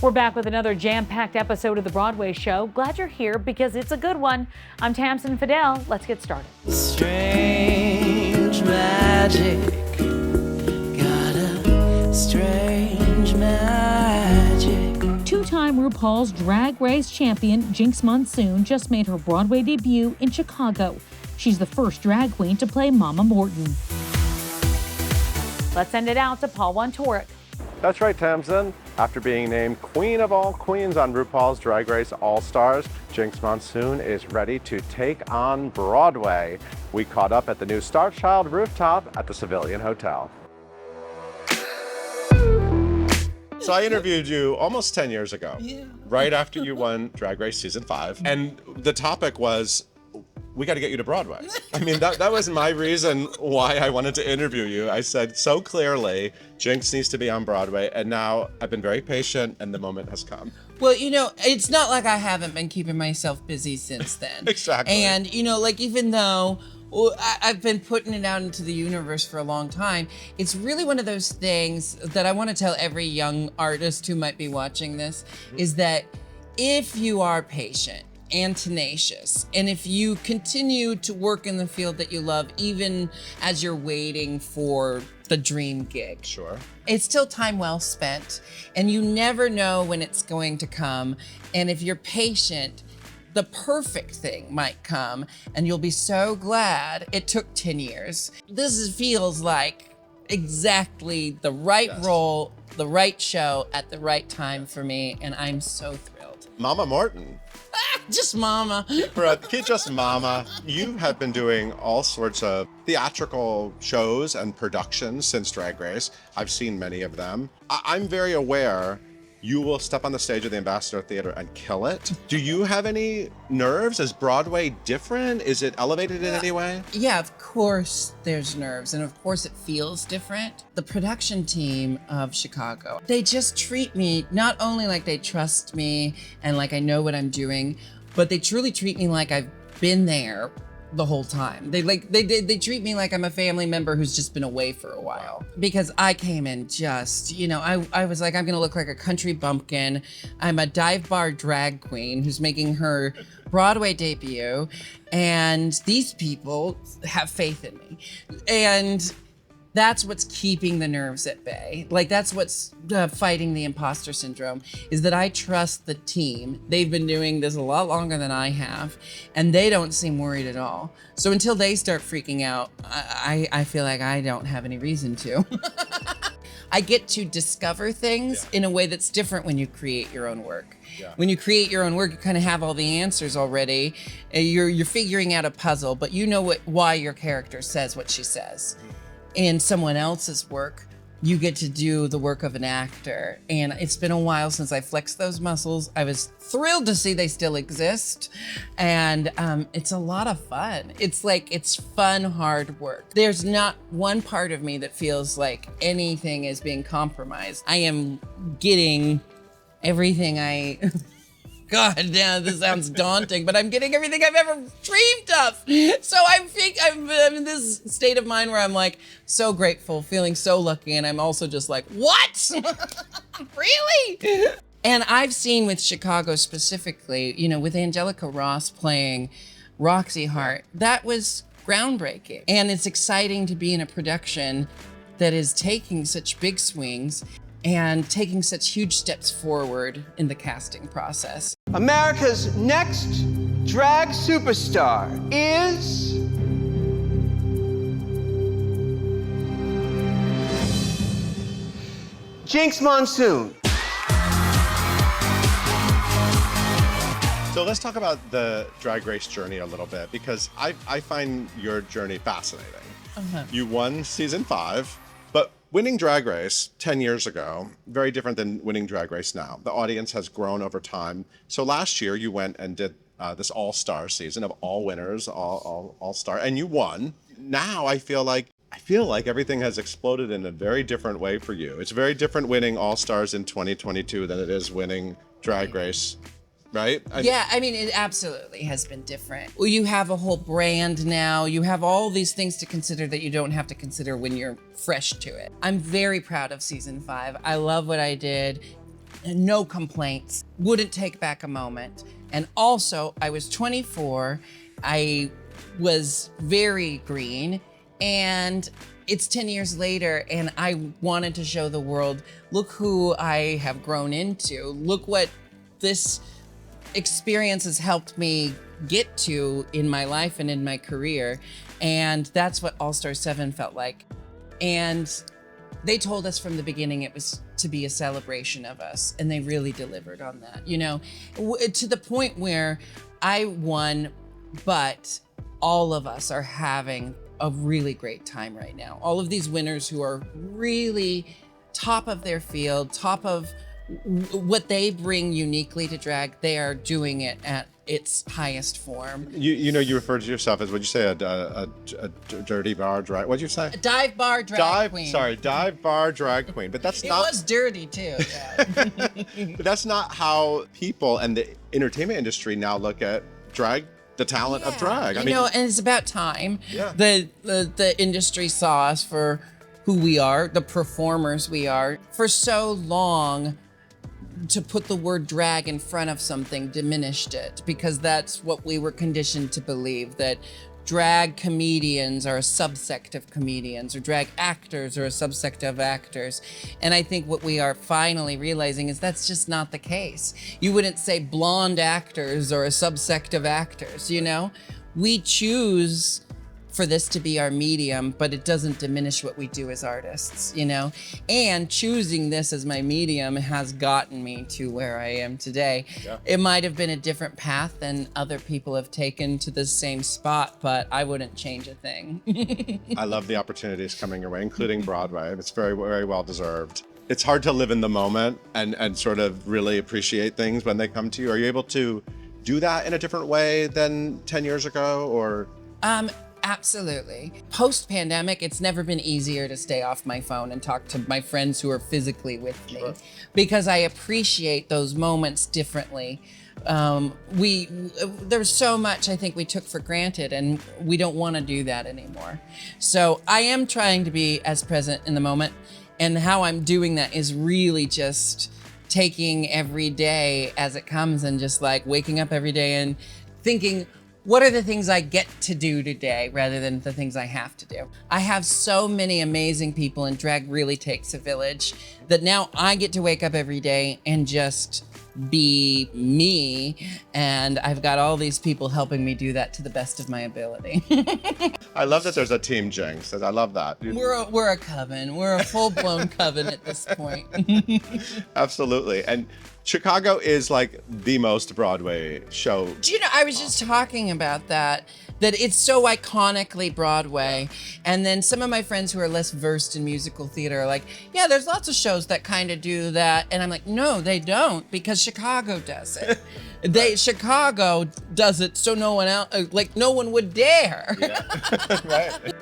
We're back with another jam-packed episode of the Broadway show. Glad you're here because it's a good one. I'm Tamsin Fidel. Let's get started. Strange magic, got a strange magic. Two-time RuPaul's Drag Race champion Jinkx Monsoon just made her Broadway debut in Chicago. She's the first drag queen to play Mama Morton. Let's send it out to Paul Wontorek. That's right, Tamsin. After being named Queen of All Queens on RuPaul's Drag Race All-Stars, Jinkx Monsoon is ready to take on Broadway. We caught up at the new Star Child rooftop at the Civilian Hotel. So I interviewed you almost 10 years ago, right after you won Drag Race Season 5. And the topic was, we got to get you to Broadway. I mean, that was my reason why I wanted to interview you. I said so clearly, Jinkx needs to be on Broadway. And now I've been very patient and the moment has come. Well, you know, it's not like I haven't been keeping myself busy since then. Exactly. And, you know, like even though I've been putting it out into the universe for a long time, it's really one of those things that I want to tell every young artist who might be watching this, is that if you are patient and tenacious, and if you continue to work in the field that you love, even as you're waiting for the dream gig. Sure. It's still time well spent, and you never know when it's going to come. And if you're patient, the perfect thing might come, and you'll be so glad it took 10 years. This feels like exactly the right role, the right show at the right time for me, and I'm so thrilled. Mama Morton. Just Mama. Just Mama. You have been doing all sorts of theatrical shows and productions since Drag Race. I've seen many of them. I'm very aware you will step on the stage of the Ambassador Theater and kill it. Do you have any nerves? Is Broadway different? Is it elevated in any way? Yeah, of course there's nerves, and of course it feels different. The production team of Chicago, they just treat me not only like they trust me and like I know what I'm doing, but they truly treat me like I've been there the whole time. They treat me like I'm a family member who's just been away for a while. Because I came in just, you know, I was like, I'm gonna look like a country bumpkin. I'm a dive bar drag queen who's making her Broadway debut, and these people have faith in me. And that's what's keeping the nerves at bay. Like that's what's fighting the imposter syndrome, is that I trust the team. They've been doing this a lot longer than I have, and they don't seem worried at all. So until they start freaking out, I feel like I don't have any reason to. I get to discover things in a way that's different when you create your own work. Yeah. When you create your own work, you kind of have all the answers already. You're figuring out a puzzle, but you know why your character says what she says. In someone else's work, you get to do the work of an actor. And it's been a while since I flexed those muscles. I was thrilled to see they still exist. And it's a lot of fun. It's fun, hard work. There's not one part of me that feels like anything is being compromised. I am getting everything God damn, this sounds daunting, but I'm getting everything I've ever dreamed of. So I think I'm in this state of mind where I'm like so grateful, feeling so lucky, and I'm also just like, what? Really? And I've seen with Chicago specifically, you know, with Angelica Ross playing Roxy Hart, that was groundbreaking. And it's exciting to be in a production that is taking such big swings and taking such huge steps forward in the casting process. America's next drag superstar is Jinkx Monsoon. So let's talk about the Drag Race journey a little bit, because I find your journey fascinating. You won season 5, but winning Drag Race 10 years ago, very different than winning Drag Race now. The audience has grown over time. So last year you went and did this all-star season of all winners, all-star, and you won. Now I feel like everything has exploded in a very different way for you. It's very different winning All-Stars in 2022 than it is winning Drag Race, right? Yeah, I mean, it absolutely has been different. Well, you have a whole brand now. You have all these things to consider that you don't have to consider when you're fresh to it. I'm very proud of season 5. I love what I did. no complaints, wouldn't take back a moment. And also, I was 24, I was very green, and it's 10 years later, and I wanted to show the world, look who I have grown into. Look what this experience has helped me get to in my life and in my career. And that's what All Star 7 felt like. And they told us from the beginning it was to be a celebration of us, and they really delivered on that, you know, to the point where I won, but all of us are having a really great time right now. All of these winners who are really top of their field, top of what they bring uniquely to drag, they are doing it at its highest form. You know, you referred to yourself as, what'd you say, a dirty bar drag, what'd you say? A dive bar drag queen. Sorry, dive bar drag queen, but that's not. It was dirty too, yeah. But that's not how people and the entertainment industry now look at drag, the talent of drag. I mean, know, and it's about time. Yeah. The industry saw us for who we are, the performers we are. For so long, to put the word drag in front of something diminished it, because that's what we were conditioned to believe, that drag comedians are a subsect of comedians, or drag actors are a subsect of actors. And I think what we are finally realizing is that's just not the case. You wouldn't say blonde actors are a subsect of actors, you know? We choose for this to be our medium, but it doesn't diminish what we do as artists, you know? And choosing this as my medium has gotten me to where I am today. Yeah. It might have been a different path than other people have taken to the same spot, but I wouldn't change a thing. I love the opportunities coming your way, including Broadway. It's very, very well deserved. It's hard to live in the moment and sort of really appreciate things when they come to you. Are you able to do that in a different way than 10 years ago, or? Absolutely. Post-pandemic, it's never been easier to stay off my phone and talk to my friends who are physically with me, sure, because I appreciate those moments differently. There's so much I think we took for granted, and we don't want to do that anymore. So I am trying to be as present in the moment, and how I'm doing that is really just taking every day as it comes, and just like waking up every day and thinking, what are the things I get to do today rather than the things I have to do? I have so many amazing people, and drag really takes a village, that now I get to wake up every day and just be me. And I've got all these people helping me do that to the best of my ability. I love that there's a team, Jinkx. I love that. We're a coven. We're a full-blown coven at this point. Absolutely. And Chicago is like the most Broadway show. Do you know, I was just talking about that it's so iconically Broadway. And then some of my friends who are less versed in musical theater are like, yeah, there's lots of shows that kind of do that. And I'm like, no, they don't, because Chicago does it. Chicago does it so no one else, like no one would dare. Yeah. Right.